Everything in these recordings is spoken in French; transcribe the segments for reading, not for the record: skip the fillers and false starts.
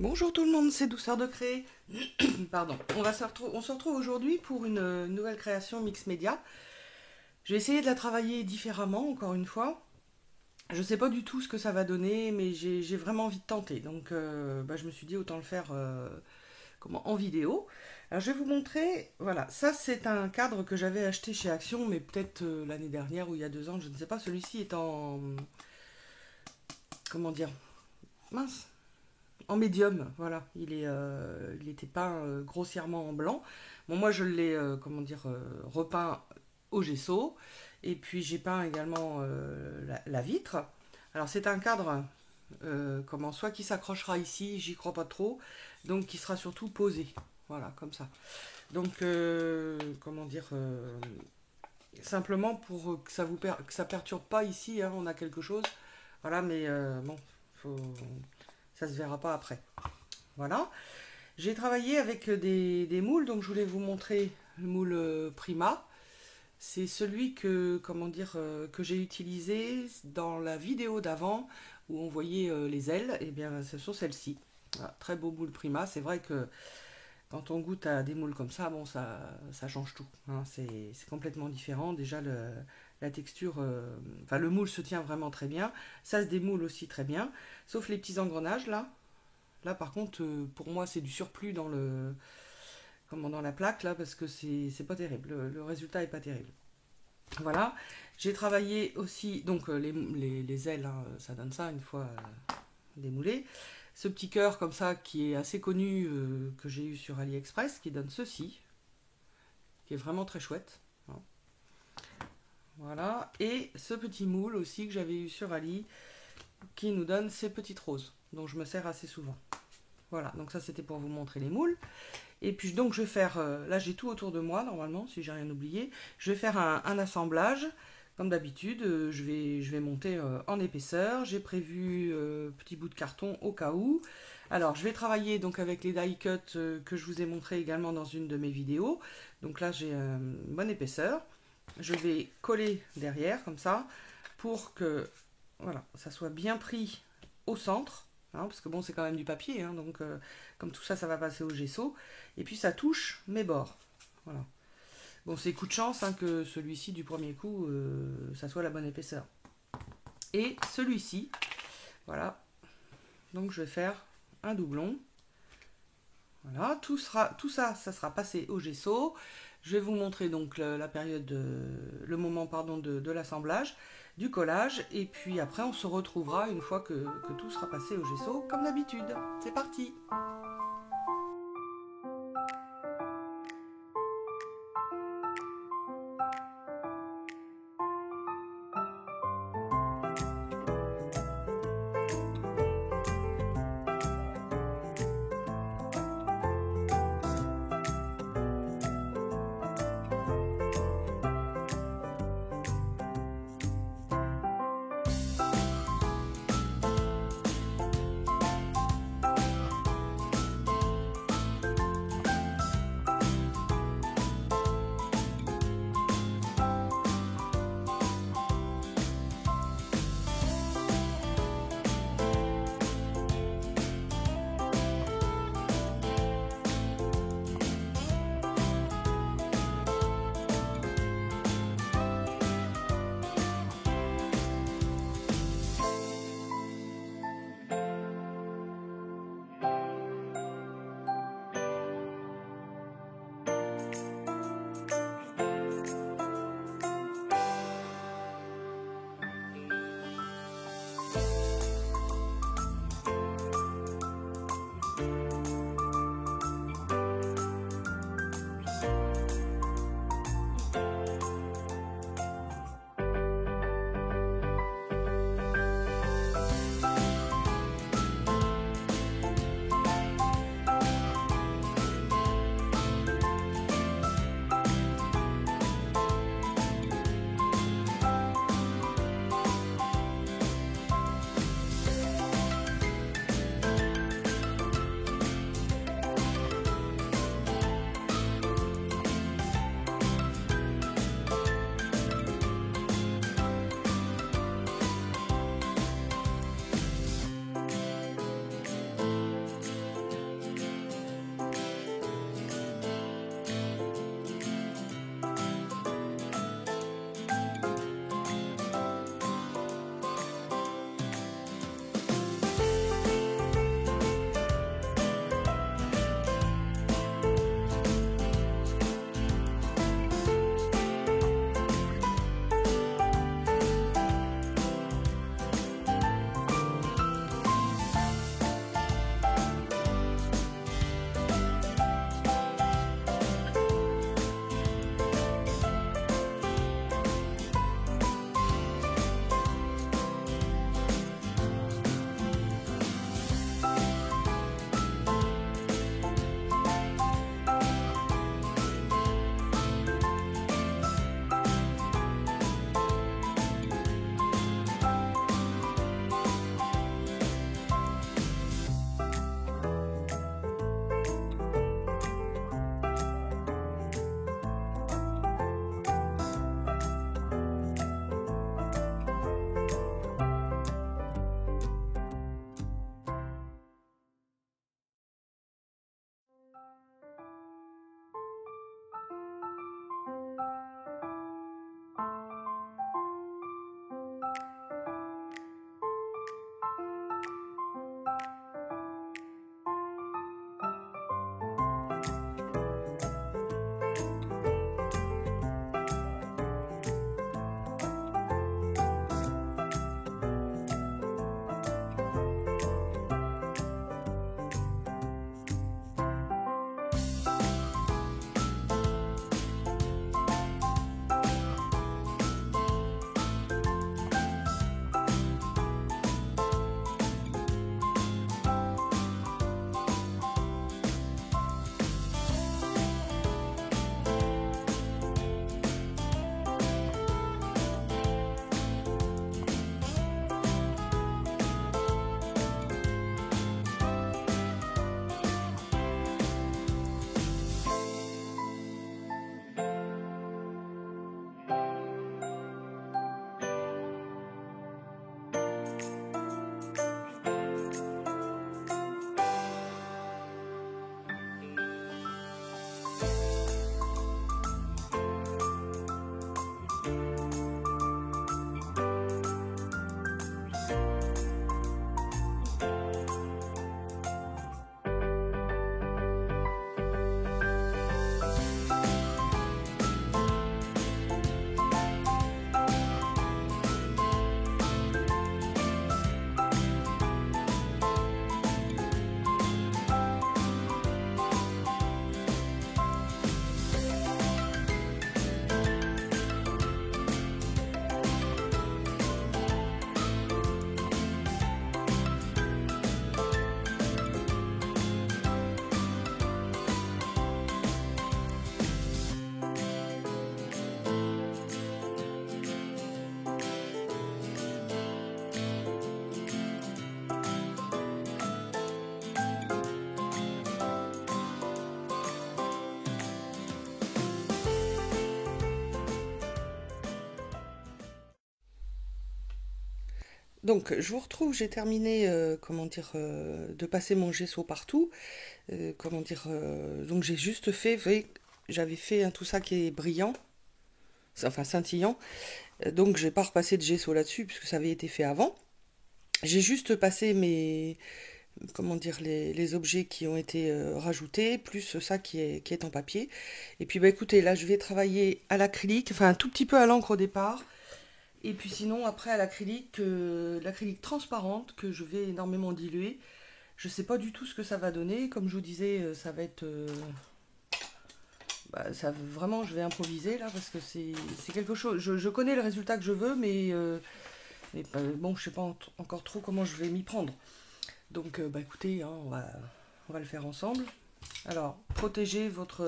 Bonjour tout le monde, c'est Douceur de Créer. Pardon. On se retrouve aujourd'hui pour une nouvelle création mix média. J'ai essayé de la travailler différemment, encore une fois. Je ne sais pas du tout ce que ça va donner, mais j'ai vraiment envie de tenter. Donc je me suis dit autant le faire en vidéo. Alors je vais vous montrer, voilà, ça c'est un cadre que j'avais acheté chez Action, mais peut-être l'année dernière ou il y a 2 ans, je ne sais pas. Celui-ci est en... Comment dire? Mince, en médium, voilà. Il était peint grossièrement en blanc. Bon, moi je l'ai, repeint au gesso. Et puis j'ai peint également la vitre. Alors c'est un cadre, soit qui s'accrochera ici, j'y crois pas trop, donc qui sera surtout posé, voilà, comme ça. Donc simplement pour que que ça perturbe pas ici, hein, on a quelque chose, voilà, mais bon, faut, ça se verra pas après. Voilà. J'ai travaillé avec des moules, donc je voulais vous montrer le moule Prima. C'est celui que j'ai utilisé dans la vidéo d'avant où on voyait les ailes. Et bien, ce sont celles-ci. Voilà, très beau moule Prima. C'est vrai que quand on goûte à des moules comme ça, bon, ça change tout, hein. C'est complètement différent. Déjà, la texture, enfin, le moule se tient vraiment très bien. Ça se démoule aussi très bien, sauf les petits engrenages là. Là, par contre, pour moi, c'est du surplus dans la plaque là, parce que c'est pas terrible. Le résultat est pas terrible. Voilà. J'ai travaillé aussi donc les ailes, hein, ça donne ça une fois démoulé. Ce petit cœur comme ça qui est assez connu, que j'ai eu sur AliExpress, qui donne ceci, qui est vraiment très chouette, hein. Voilà. Et ce petit moule aussi que j'avais eu sur Ali, qui nous donne ces petites roses, dont je me sers assez souvent. Voilà, donc ça c'était pour vous montrer les moules. Et puis donc je vais faire, là j'ai tout autour de moi normalement, si j'ai rien oublié. Je vais faire un assemblage, comme d'habitude, je vais monter en épaisseur. J'ai prévu petit bout de carton au cas où. Alors je vais travailler donc avec les die cut que je vous ai montré également dans une de mes vidéos. Donc là j'ai une bonne épaisseur. Je vais coller derrière comme ça pour que voilà, ça soit bien pris au centre, hein, parce que bon, c'est quand même du papier, hein, donc comme tout ça, ça va passer au gesso. Et puis ça touche mes bords. Voilà. Bon, c'est coup de chance, hein, que celui-ci du premier coup, ça soit la bonne épaisseur. Et celui-ci, voilà. Donc je vais faire un doublon. Voilà, tout ça, ça sera passé au gesso. Je vais vous montrer donc le moment pardon, de l'assemblage, du collage, et puis après on se retrouvera une fois que tout sera passé au gesso, comme d'habitude. C'est parti! Donc, je vous retrouve, j'ai terminé, de passer mon gesso partout. Donc j'ai juste j'avais fait tout ça qui est brillant, enfin scintillant. Donc j'ai pas repassé de gesso là-dessus puisque ça avait été fait avant. J'ai juste passé les objets qui ont été rajoutés, plus ça qui est en papier. Et puis bah écoutez, là je vais travailler à l'acrylique, enfin un tout petit peu à l'encre au départ. Et puis sinon après à l'acrylique transparente que je vais énormément diluer. Je sais pas du tout ce que ça va donner. Comme je vous disais, ça va être ça, vraiment, je vais improviser là parce que c'est quelque chose. Je connais le résultat que je veux, mais bon, je sais pas encore trop comment je vais m'y prendre. Donc, bah écoutez, hein, on va le faire ensemble. Alors, protégez votre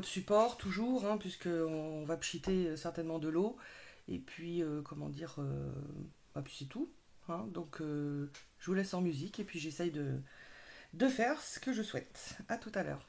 support toujours, hein, puisque on va pchiter certainement de l'eau. Et puis, puis c'est tout. Hein. Donc, je vous laisse en musique et puis j'essaye de faire ce que je souhaite. À tout à l'heure.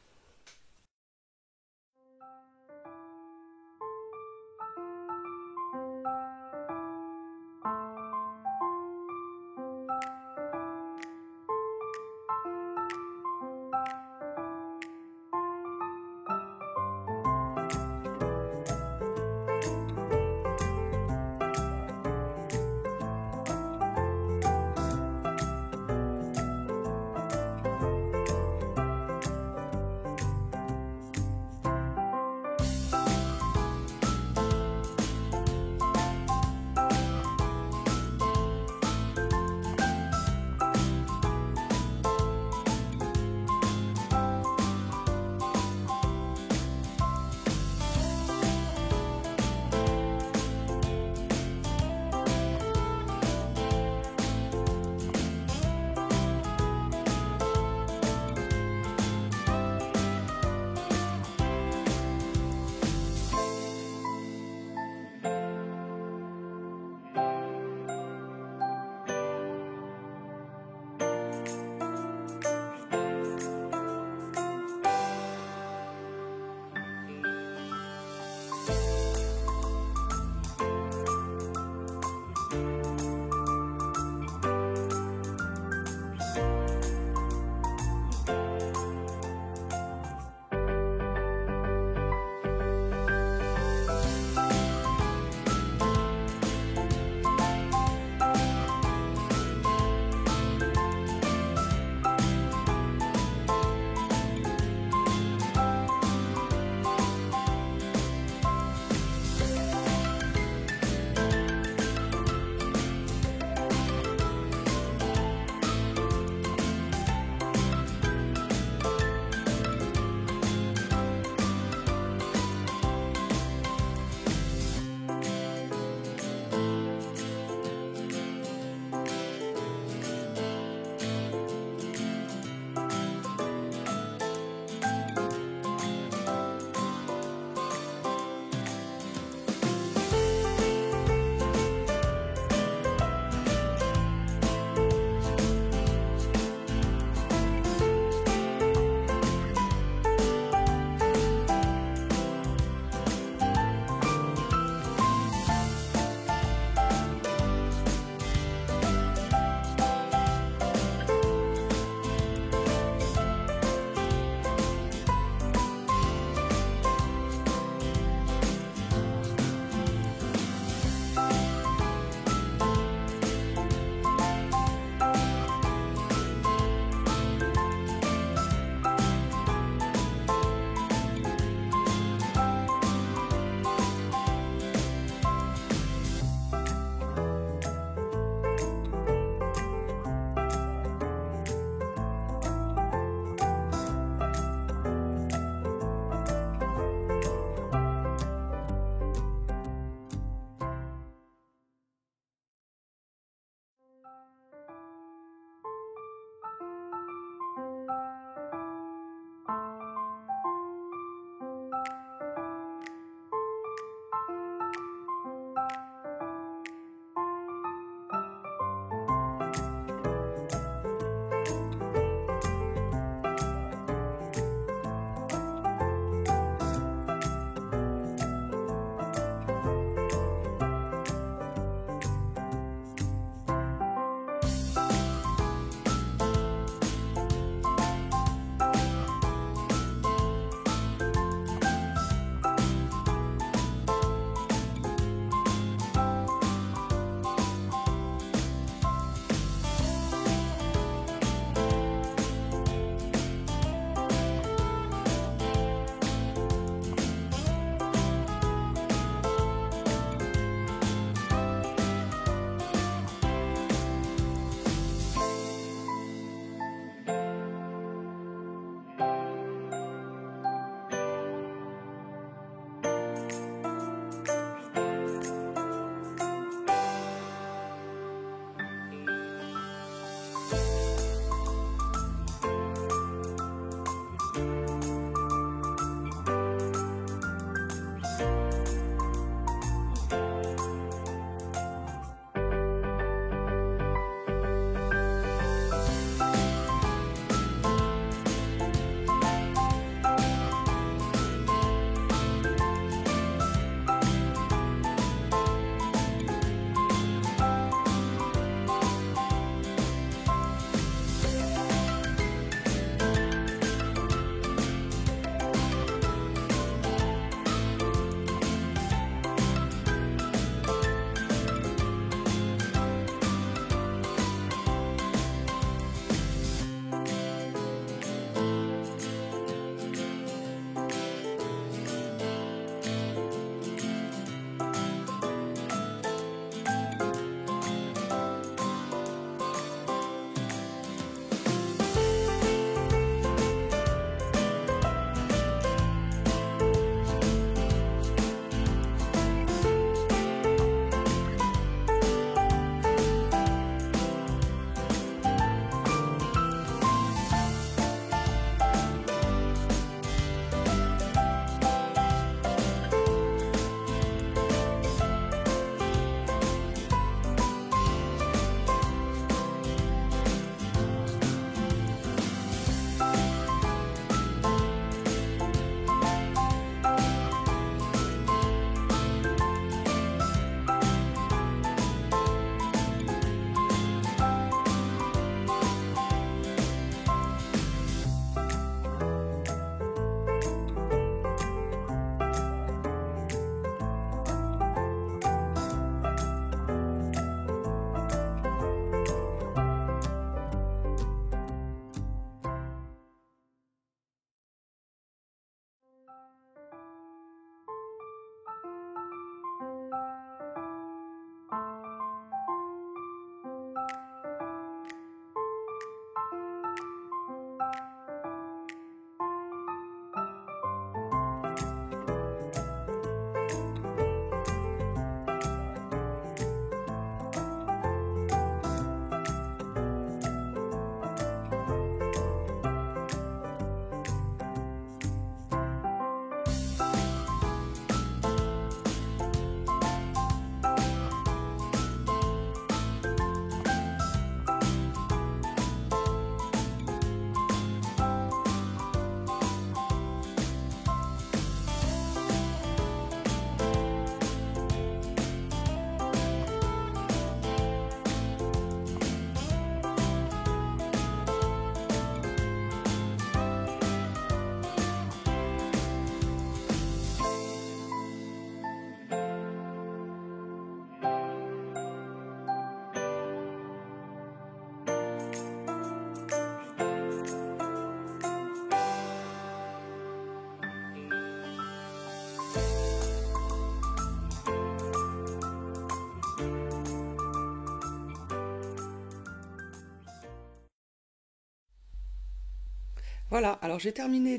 Voilà, alors j'ai terminé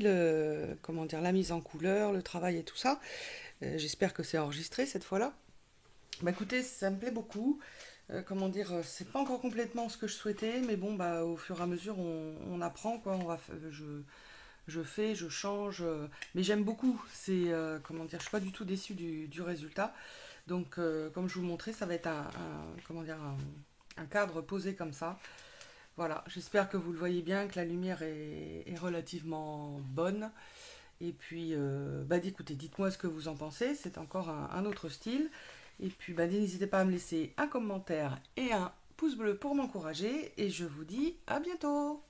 comment dire, la mise en couleur, le travail et tout ça. J'espère que c'est enregistré cette fois-là. Bah écoutez, ça me plaît beaucoup. Comment dire, c'est pas encore complètement ce que je souhaitais, mais bon, bah au fur et à mesure, on apprend quoi. Je fais, je change, mais j'aime beaucoup. Comment dire, je suis pas du tout déçue du résultat. Donc, comme je vous montrais, ça va être comment dire, un cadre posé comme ça. Voilà, j'espère que vous le voyez bien, que la lumière est relativement bonne. Et puis, bah, écoutez, dites-moi ce que vous en pensez. C'est encore un autre style. Et puis, bah, n'hésitez pas à me laisser un commentaire et un pouce bleu pour m'encourager. Et je vous dis à bientôt.